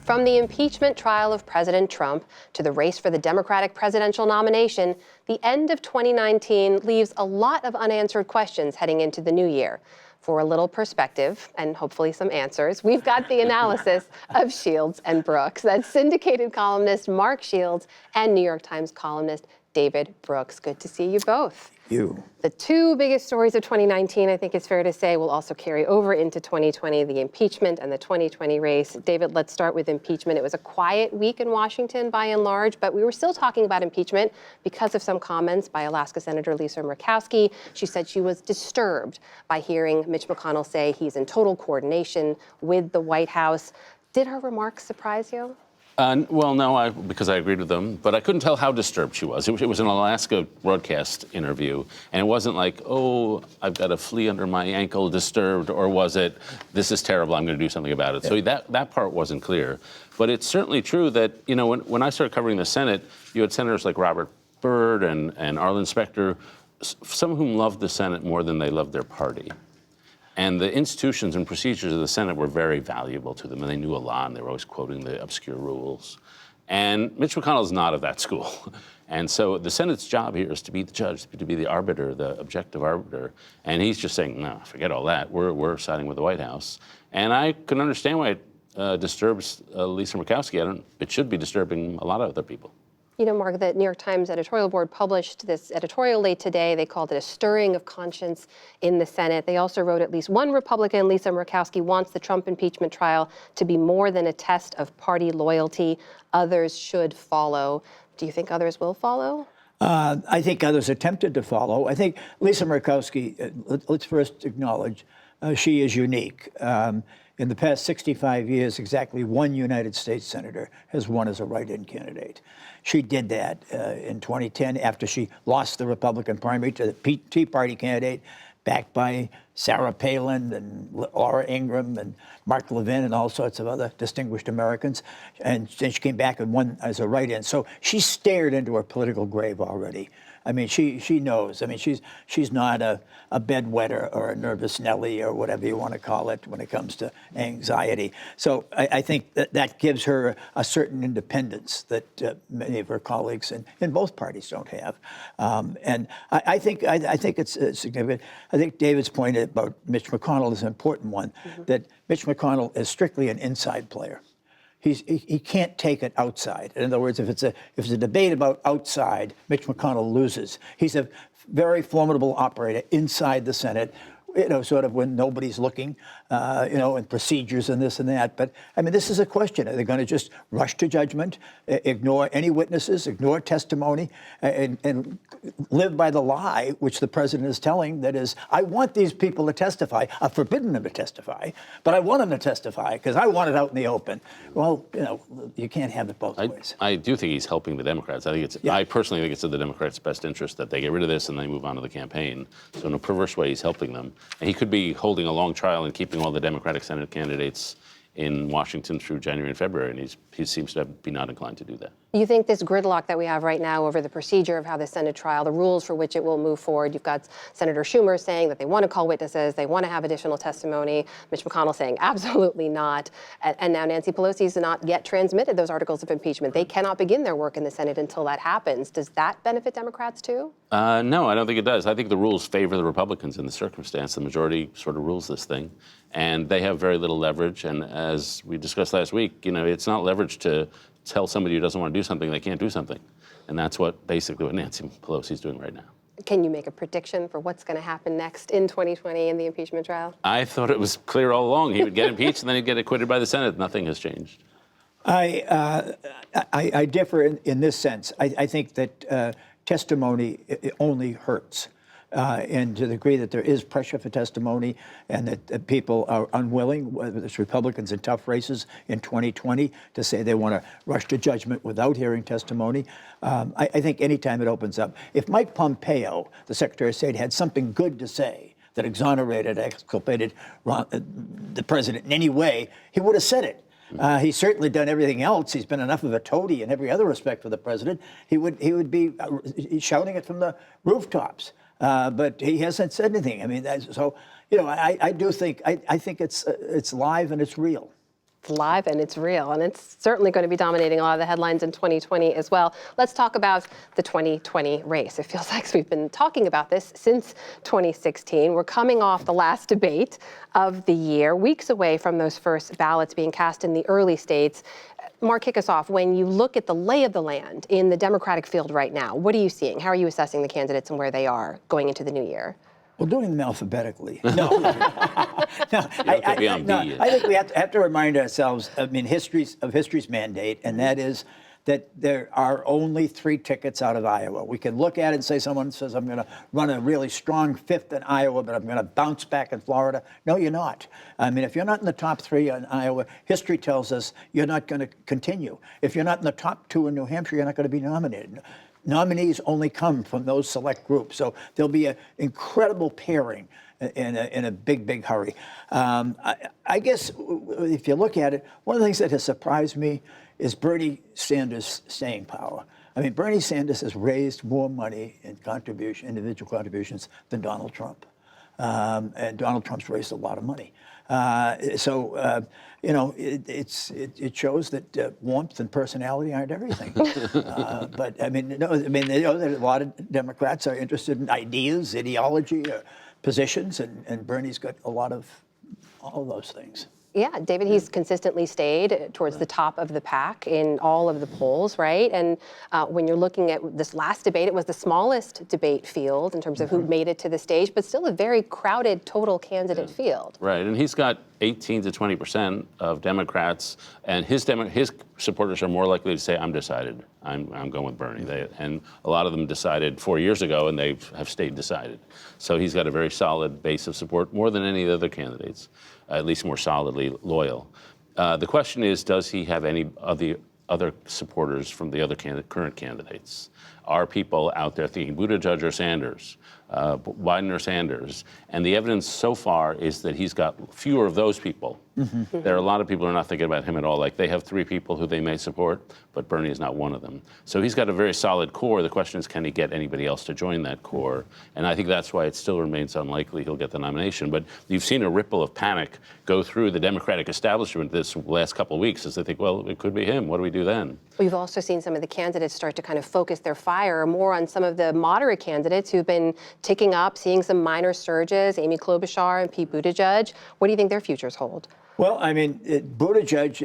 From the impeachment trial of President Trump to the race for the Democratic presidential nomination, the end of 2019 leaves a lot of unanswered questions heading into the new year. For a little perspective and hopefully some answers, we've got the analysis of Shields and Brooks. That's syndicated columnist Mark Shields and New York Times columnist David Brooks. Good to see you both. You. The two biggest stories of 2019, I think it's fair to say, will also carry over into 2020, the impeachment and the 2020 race. David, let's start with impeachment. It was a quiet week in Washington by and large, but we were still talking about impeachment because of some comments by Alaska Senator Lisa Murkowski. She said she was disturbed by hearing Mitch McConnell say he's in total coordination with the White House. Did her remarks surprise you? Well, no, because I agreed with them, but I couldn't tell how disturbed she was. It was an Alaska broadcast interview, and it wasn't like, oh, I've got a flea under my ankle disturbed, or was it, this is terrible, I'm going to do something about it. Yeah. So that part wasn't clear. But it's certainly true that, you know, when I started covering the Senate, you had senators like Robert Byrd and Arlen Specter, some of whom loved the Senate more than they loved their party. And the institutions and procedures of the Senate were very valuable to them, and they knew a lot, and they were always quoting the obscure rules. And Mitch McConnell is not of that school. And so the Senate's job here is to be the judge, to be the arbiter, the objective arbiter. And he's just saying, no, forget all that. We're siding with the White House. And I can understand why it disturbs Lisa Murkowski. It should be disturbing a lot of other people. You know, Mark, the New York Times editorial board published this editorial late today. They called it a stirring of conscience in the Senate. They also wrote at least one Republican, Lisa Murkowski, wants the Trump impeachment trial to be more than a test of party loyalty. Others should follow. Do you think others will follow? I think others attempted to follow. I think Lisa Murkowski, let's first acknowledge, she is unique. In the past 65 years, exactly one United States senator has won as a write-in candidate. She did that in 2010 after she lost the Republican primary to the Tea Party candidate, backed by Sarah Palin and Laura Ingraham and Mark Levin and all sorts of other distinguished Americans. And then she came back and won as a write-in. So she stared into her political grave already. I mean, she knows. I mean, she's not a bedwetter or a nervous Nelly or whatever you want to call it when it comes to anxiety. So I think that gives her a certain independence that many of her colleagues in both parties don't have. And I think it's significant. I think David's point about Mitch McConnell is an important one, that Mitch McConnell is strictly an inside player. He can't take it outside. In other words, if it's a debate about outside, Mitch McConnell loses. He's a very formidable operator inside the Senate, you know, sort of when nobody's looking, you know, and procedures and this and that. But, I mean, this is a question. Are they going to just rush to judgment, ignore any witnesses, ignore testimony, and live by the lie, which the president is telling, that is, I want these people to testify. I've forbidden them to testify, but I want them to testify because I want it out in the open. Well, you know, you can't have it both ways. I do think he's helping the Democrats. I personally think it's in the Democrats' best interest that they get rid of this and they move on to the campaign. So in a perverse way, he's helping them. And he could be holding a long trial and keeping all the Democratic Senate candidates in Washington through January and February, and he seems to be not inclined to do that. You think this gridlock that we have right now over the procedure of how the Senate trial, the rules for which it will move forward, you've got Senator Schumer saying that they want to call witnesses, they want to have additional testimony, Mitch McConnell saying absolutely not, and now Nancy Pelosi has not yet transmitted those articles of impeachment. They cannot begin their work in the Senate until that happens. Does that benefit Democrats too? No, I don't think it does. I think the rules favor the Republicans in the circumstance. The majority sort of rules this thing, and they have very little leverage. And as we discussed last week, you know, it's not leverage to tell somebody who doesn't want to do something they can't do something. And that's basically what Nancy Pelosi is doing right now. Can you make a prediction for what's going to happen next in 2020 in the impeachment trial? I thought it was clear all along. He would get impeached and then he'd get acquitted by the Senate. Nothing has changed. I differ in this sense. I think that testimony only hurts. And to the degree that there is pressure for testimony and that people are unwilling, whether it's Republicans in tough races in 2020, to say they want to rush to judgment without hearing testimony, I think anytime it opens up. If Mike Pompeo, the Secretary of State, had something good to say that exonerated, exculpated the president in any way, he would have said it. He's certainly done everything else. He's been enough of a toady in every other respect for the president. He would be shouting it from the rooftops. But he hasn't said anything. I mean, so, you know, I do think, I think it's live and it's real. It's live and it's real, and it's certainly going to be dominating a lot of the headlines in 2020 as well. Let's talk about the 2020 race. It feels like we've been talking about this since 2016. We're coming off the last debate of the year, weeks away from those first ballots being cast in the early states. Mark, kick us off. When you look at the lay of the land in the Democratic field right now, what are you seeing? How are you assessing the candidates and where they are going into the new year? Well, doing them alphabetically. No, no. could be on B yet. I think we have to remind ourselves. I mean, history's mandate, and that is that there are only 3 tickets out of Iowa. We can look at it and say someone says, I'm going to run a really strong 5th in Iowa, but I'm going to bounce back in Florida. No, you're not. I mean, if you're not in the top 3 in Iowa, history tells us you're not going to continue. If you're not in the top 2 in New Hampshire, you're not going to be nominated. Nominees only come from those select groups. So there'll be an incredible pairing in a big hurry. I guess if you look at it, one of the things that has surprised me is Bernie Sanders' staying power. I mean, Bernie Sanders has raised more money in individual contributions than Donald Trump. And Donald Trump's raised a lot of money. You know, it shows that warmth and personality aren't everything. But I mean, no, I mean, you know, that a lot of Democrats are interested in ideas, ideology, positions, and Bernie's got a lot of all of those things. Yeah, David, he's consistently stayed towards the top of the pack in all of the polls, right? And when you're looking at this last debate, it was the smallest debate field in terms of who made it to the stage, but still a very crowded total candidate field. Right, and he's got 18 to 20% of Democrats, and his supporters are more likely to say, "I'm decided. I'm going with Bernie." And a lot of them decided 4 years ago, and they have stayed decided. So he's got a very solid base of support, more than any of the other candidates, at least more solidly loyal. The question is, does he have any of the other supporters from the other current candidates? Are people out there thinking Buttigieg or Sanders, Biden or Sanders? And the evidence so far is that he's got fewer of those people. There are a lot of people who are not thinking about him at all. Like, they have 3 people who they may support, but Bernie is not one of them. So he's got a very solid core. The question is, can he get anybody else to join that core? And I think that's why it still remains unlikely he'll get the nomination. But you've seen a ripple of panic go through the Democratic establishment this last couple of weeks as they think, well, it could be him. What do we do then? We've also seen some of the candidates start to kind of focus their fire more on some of the moderate candidates who've been ticking up, seeing some minor surges, Amy Klobuchar and Pete Buttigieg. What do you think their futures hold? Well, I mean, Buttigieg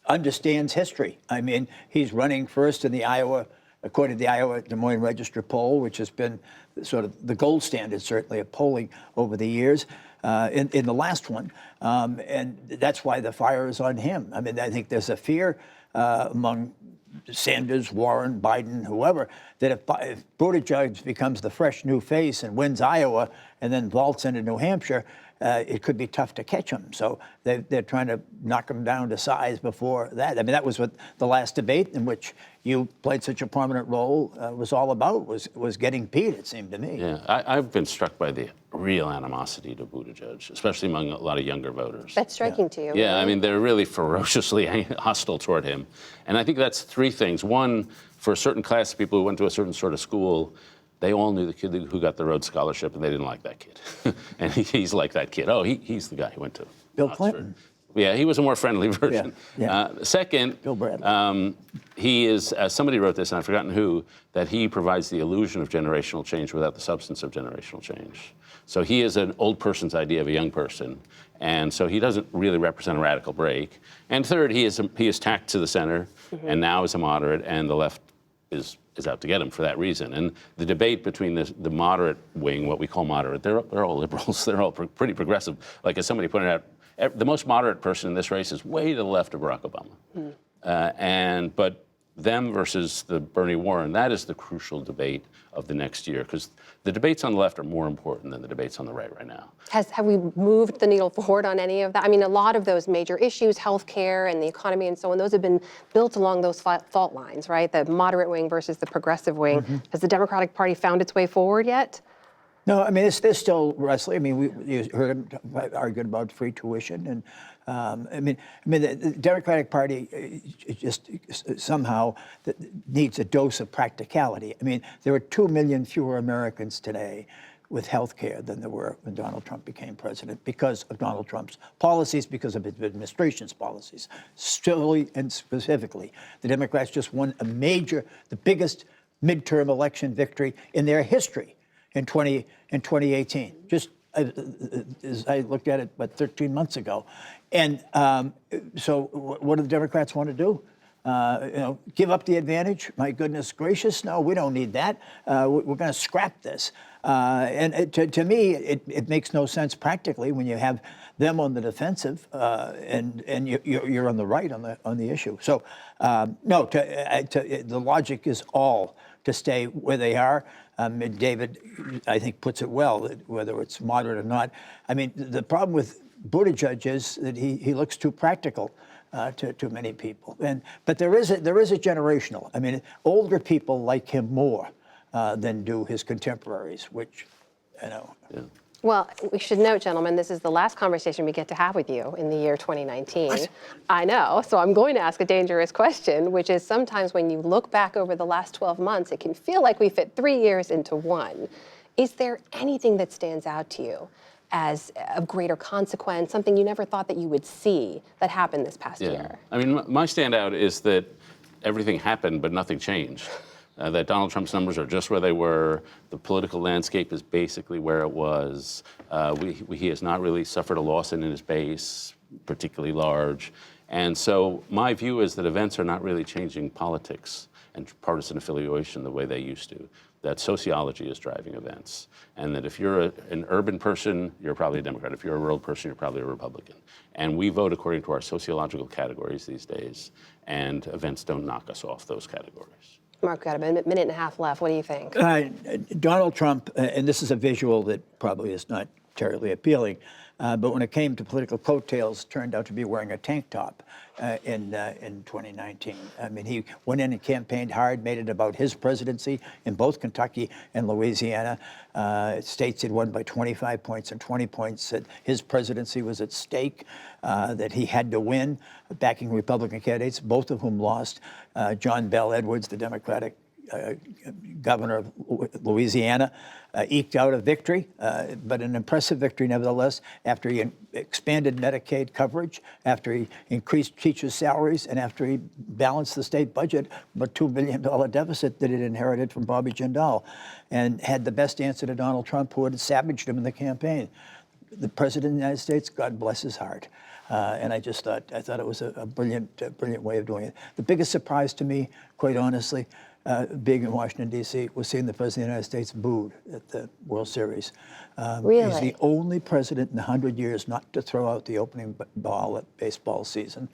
understands history. I mean, he's running first in the Iowa, according to the Iowa Des Moines Register poll, which has been sort of the gold standard, certainly, of polling over the years. In the last one, and that's why the fire is on him. I mean, I think there's a fear among Sanders, Warren, Biden, whoever, that if Buttigieg becomes the fresh new face and wins Iowa and then vaults into New Hampshire, it could be tough to catch him. So they're trying to knock him down to size before that. I mean, that was what the last debate in which you played such a prominent role was all about, was getting Pete, it seemed to me. Yeah, I've been struck by the real animosity to Buttigieg, especially among a lot of younger voters. That's striking to you. Yeah, right? I mean, they're really ferociously hostile toward him. And I think that's 3 things. One, for a certain class of people who went to a certain sort of school, they all knew the kid who got the Rhodes Scholarship, and they didn't like that kid. And he's like that kid. Oh, he's the guy who went to Bill Oxford. Clinton. Yeah, he was a more friendly version. Yeah. Second, Bill Bradley. he is, somebody wrote this, and I've forgotten who, that he provides the illusion of generational change without the substance of generational change. So he is an old person's idea of a young person, and so he doesn't really represent a radical break. And third, he is tacked to the center, and now is a moderate, and the left is out to get him for that reason. And the debate between the moderate wing, what we call moderate, they're all liberals, they're all pretty progressive. Like, as somebody pointed out, the most moderate person in this race is way to the left of Barack Obama. But them versus the Bernie Warren, that is the crucial debate of the next year, because the debates on the left are more important than the debates on the right now. Have we moved the needle forward on any of that? I mean, a lot of those major issues, healthcare and the economy and so on, those have been built along those fault lines, right? The moderate wing versus the progressive wing. Has the Democratic Party found its way forward yet? No, I mean, they're still wrestling. I mean, you heard him argue about free tuition. And I mean, the Democratic Party just somehow needs a dose of practicality. I mean, there are 2 million fewer Americans today with health care than there were when Donald Trump became president because of Donald Trump's policies, because of his administration's policies. Solely and specifically, the Democrats just won the biggest midterm election victory in their history in 2018. Just as I looked at it, 13 months ago. And so what do the Democrats want to do? Give up the advantage? My goodness gracious, no, we don't need that. We're going to scrap this. To me, it makes no sense practically when you have them on the defensive and you're on the right on the issue. So no, the logic is all to stay where they are. David, I think, puts it well, that whether it's moderate or not. I mean, the problem with Buttigieg is that he looks too practical to many people. But there is a generational. I mean, older people like him more than do his contemporaries, which, Yeah. Well, we should note, gentlemen, this is the last conversation we get to have with you in the year 2019. What? I know, so I'm going to ask a dangerous question, which is sometimes when you look back over the last 12 months, it can feel like we fit 3 years into one. Is there anything that stands out to you as of greater consequence, something you never thought that you would see that happened this past year? I mean, my standout is that everything happened, but nothing changed. That Donald Trump's numbers are just where they were. The political landscape is basically where it was. He has not really suffered a loss in his base, particularly large. And so my view is that events are not really changing politics and partisan affiliation the way they used to. That sociology is driving events. And that if you're an urban person, you're probably a Democrat. If you're a rural person, you're probably a Republican. And we vote according to our sociological categories these days. And events don't knock us off those categories. Mark, got a minute and a half left. What do you think? Donald Trump, and this is a visual that probably is not terribly appealing, but when it came to political coattails, turned out to be wearing a tank top in 2019. I mean, he went in and campaigned hard, made it about his presidency in both Kentucky and Louisiana. States had won by 25 points and 20 points, that his presidency was at stake, that he had to win, backing Republican candidates, both of whom lost. John Bel Edwards, the Democratic governor of Louisiana, eked out a victory, but an impressive victory nevertheless, after he expanded Medicaid coverage, after he increased teachers' salaries, and after he balanced the state budget from a $2 billion deficit that it inherited from Bobby Jindal, and had the best answer to Donald Trump, who had savaged him in the campaign. The President of the United States, God bless his heart. And I thought it was a brilliant way of doing it. The biggest surprise to me, quite honestly, being in Washington, D.C., was seeing the President of the United States booed at the World Series. Really? He's the only president in 100 years not to throw out the opening ball at baseball season.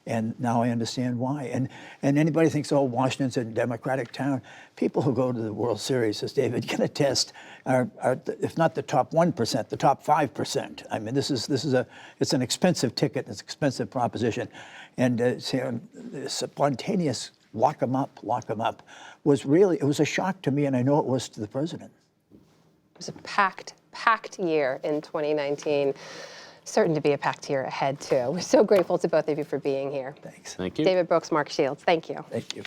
And now I understand why. And anybody thinks, oh, Washington's a Democratic town. People who go to the World Series, as David can attest, are if not the top 1%, the top 5%. I mean, it's an expensive ticket, it's an expensive proposition. And the spontaneous lock 'em up, it was a shock to me, and I know it was to the president. It was a packed year in 2019. Certain to be a packed year ahead, too. We're so grateful to both of you for being here. Thanks. Thank you. David Brooks, Mark Shields, thank you. Thank you.